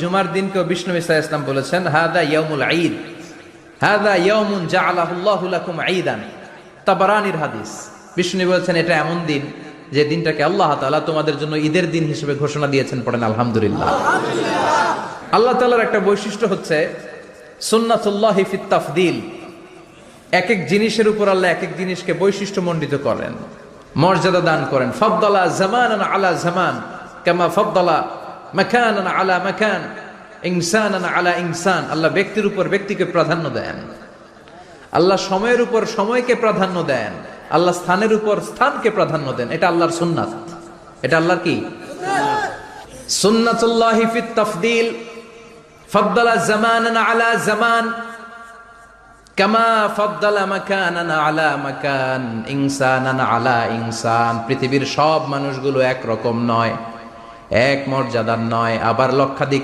জুমার দিনকে বিষ্ণু ঈসা ইসলাম বলেছেন হাদা ইয়াউমুল ঈদ, হাদা ইয়াউমুন জাআলাহুল্লাহু লাকুম ঈদান। তাবারানির হাদিস। বিষ্ণু বলেছেন এটা এমন দিন যে দিনটাকে আল্লাহ তাআলা তোমাদের জন্য ঈদের দিন হিসেবে ঘোষণা দিয়েছেন। পড়েন আলহামদুলিল্লাহ। আল্লাহ তাআলার একটা বৈশিষ্ট্য হচ্ছে সুন্নাতুল্লাহি ফিত তাফদীল। এক এক জিনিসের উপর আল্লাহ এক এক জিনিসকে বৈশিষ্ট্যমণ্ডিত করেন, মর্যাদা দান করেন। ফাদ্দালা জামানান আলা জামান কামা ফাদ্দালা মাকানান আলা মাকান, ইনসানান আলা ইনসান। আল্লাহ ব্যক্তির উপর ব্যক্তিকে প্রাধান্য দেন, আল্লাহ সময়ের উপর সময়কে প্রাধান্য দেন, আল্লাহ স্থানের উপর স্থানকে প্রাধান্য দেন। এটা আল্লাহর সুন্নাত। এটা আল্লাহর কি সুন্নাতুল্লাহি ফিত তাফদীল। ফাদ্দালা জামানান আলা জামান কামা ফাদ্দালা মাকানান আলা মাকান, ইনসানান আলা ইনসান। পৃথিবীর সব মানুষগুলো এক রকম নয়, এক মর্যাদার নয়, আবার লক্ষাধিক